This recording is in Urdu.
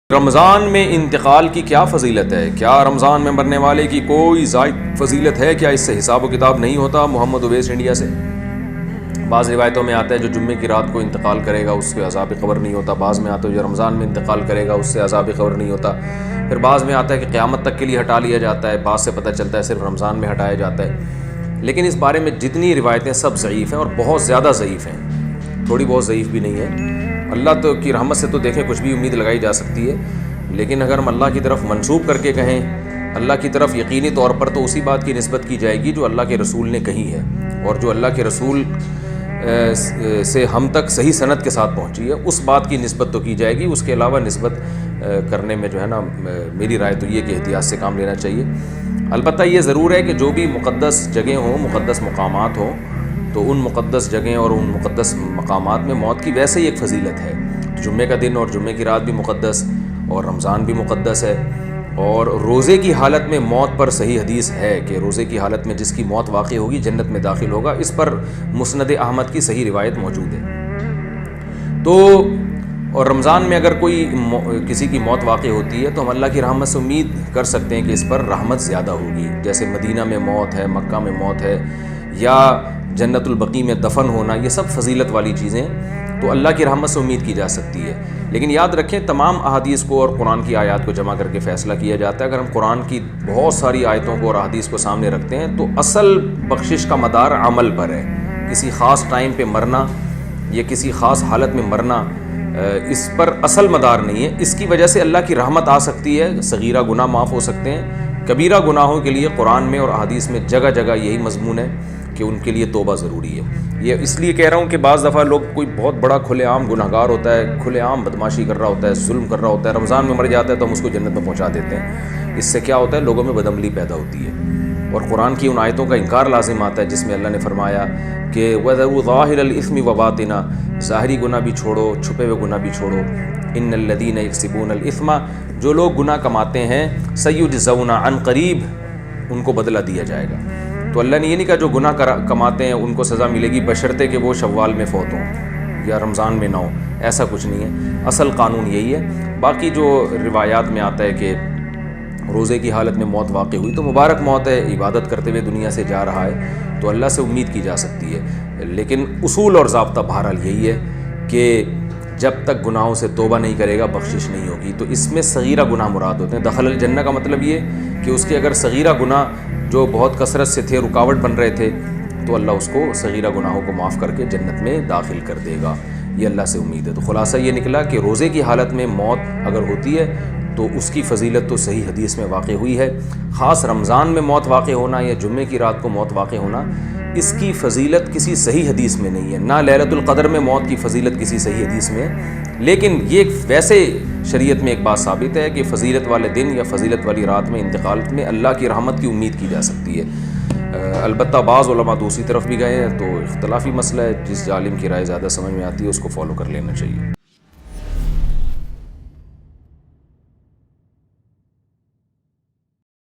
رمضان میں انتقال کی کیا فضیلت ہے؟ کیا رمضان میں مرنے والے کی کوئی زائد فضیلت ہے؟ کیا اس سے حساب و کتاب نہیں ہوتا؟ محمد اویس انڈیا سے۔ بعض روایتوں میں آتا ہے جو جمعے کی رات کو انتقال کرے گا اس کے عذاب قبر نہیں ہوتا، بعض میں آتا ہے جو رمضان میں انتقال کرے گا اس سے عذاب قبر نہیں ہوتا، پھر بعض میں آتا ہے کہ قیامت تک کے لیے ہٹا لیا جاتا ہے، بعض سے پتہ چلتا ہے صرف رمضان میں ہٹایا جاتا ہے۔ لیکن اس بارے میں جتنی روایتیں سب ضعیف ہیں اور بہت زیادہ ضعیف ہیں، تھوڑی بہت ضعیف بھی نہیں ہے۔ اللہ تو کی رحمت سے تو دیکھیں کچھ بھی امید لگائی جا سکتی ہے، لیکن اگر ہم اللہ کی طرف منسوب کر کے کہیں اللہ کی طرف یقینی طور پر، تو اسی بات کی نسبت کی جائے گی جو اللہ کے رسول نے کہی ہے، اور جو اللہ کے رسول سے ہم تک صحیح سند کے ساتھ پہنچی ہے اس بات کی نسبت تو کی جائے گی۔ اس کے علاوہ نسبت کرنے میں جو ہے نا، میری رائے تو یہ کہ احتیاط سے کام لینا چاہیے۔ البتہ یہ ضرور ہے کہ جو بھی مقدس جگہیں ہوں، مقدس مقامات ہوں، تو ان مقدس جگہیں اور ان مقدس مقامات میں موت کی ویسے ہی ایک فضیلت ہے۔ جمعے کا دن اور جمعے کی رات بھی مقدس، اور رمضان بھی مقدس ہے، اور روزے کی حالت میں موت پر صحیح حدیث ہے کہ روزے کی حالت میں جس کی موت واقع ہوگی جنت میں داخل ہوگا۔ اس پر مسند احمد کی صحیح روایت موجود ہے۔ تو اور رمضان میں اگر کوئی کسی کی موت واقع ہوتی ہے تو ہم اللہ کی رحمت سے امید کر سکتے ہیں کہ اس پر رحمت زیادہ ہوگی، جیسے مدینہ میں موت ہے، مکہ میں موت ہے، یا جنت البقیع میں دفن ہونا، یہ سب فضیلت والی چیزیں تو اللہ کی رحمت سے امید کی جا سکتی ہے۔ لیکن یاد رکھیں تمام احادیث کو اور قرآن کی آیات کو جمع کر کے فیصلہ کیا جاتا ہے۔ اگر ہم قرآن کی بہت ساری آیتوں کو اور احادیث کو سامنے رکھتے ہیں تو اصل بخشش کا مدار عمل پر ہے۔ کسی خاص ٹائم پہ مرنا یا کسی خاص حالت میں مرنا اس پر اصل مدار نہیں ہے۔ اس کی وجہ سے اللہ کی رحمت آ سکتی ہے، صغیرہ گناہ معاف ہو سکتے ہیں۔ کبیرہ گناہوں کے لیے قرآن میں اور احادیث میں جگہ جگہ یہی مضمون ہے کہ ان کے لیے توبہ ضروری ہے۔ یہ اس لیے کہہ رہا ہوں کہ بعض دفعہ لوگ کوئی بہت بڑا کھلے عام گناہ گار ہوتا ہے، کھلے عام بدماشی کر رہا ہوتا ہے، ظلم کر رہا ہوتا ہے، رمضان میں مر جاتا ہے تو ہم اس کو جنت میں پہنچا دیتے ہیں۔ اس سے کیا ہوتا ہے؟ لوگوں میں بدعملی پیدا ہوتی ہے، اور قرآن کی ان آیتوں کا انکار لازم آتا ہے جس میں اللہ نے فرمایا کہ وَذَرُوا ظَاهِرَ الْإِثْمِ وَبَاطِنَهُ، ظاہری گناہ بھی چھوڑو، چھپے ہوئے گناہ بھی چھوڑو۔ إِنَّ الَّذِينَ يَكْسِبُونَ الْإِثْمَ، جو لوگ گناہ کماتے ہیں، سَيُجْزَوْنَ عَنْ قَرِيب، ان کو بدلہ دیا جائے گا۔ تو اللہ نے یہ نہیں کہا جو گناہ کماتے ہیں ان کو سزا ملے گی بشرطے کہ وہ شوال میں فوت ہوں یا رمضان میں نہ ہوں، ایسا کچھ نہیں ہے۔ اصل قانون یہی ہے۔ باقی جو روایات میں آتا ہے کہ روزے کی حالت میں موت واقع ہوئی تو مبارک موت ہے، عبادت کرتے ہوئے دنیا سے جا رہا ہے تو اللہ سے امید کی جا سکتی ہے۔ لیکن اصول اور ضابطہ بہرحال یہی ہے کہ جب تک گناہوں سے توبہ نہیں کرے گا بخشش نہیں ہوگی۔ تو اس میں صغیرہ گناہ مراد ہوتے ہیں۔ دخل الجنہ کا مطلب یہ کہ اس کے اگر صغیرہ گناہ جو بہت کثرت سے تھے، رکاوٹ بن رہے تھے، تو اللہ اس کو صغیرہ گناہوں کو معاف کر کے جنت میں داخل کر دے گا۔ یہ اللہ سے امید ہے۔ تو خلاصہ یہ نکلا کہ روزے کی حالت میں موت اگر ہوتی ہے تو اس کی فضیلت تو صحیح حدیث میں واقع ہوئی ہے۔ خاص رمضان میں موت واقع ہونا یا جمعے کی رات کو موت واقع ہونا، اس کی فضیلت کسی صحیح حدیث میں نہیں ہے، نہ لیلۃ القدر میں موت کی فضیلت کسی صحیح حدیث میں ہے۔ لیکن یہ ویسے شریعت میں ایک بات ثابت ہے کہ فضیلت والے دن یا فضیلت والی رات میں انتقال میں اللہ کی رحمت کی امید کی جا سکتی ہے۔ البتہ بعض علماء دوسری طرف بھی گئے ہیں، تو اختلافی مسئلہ ہے۔ جس عالم کی رائے زیادہ سمجھ میں آتی ہے اس کو فالو کر لینا چاہیے۔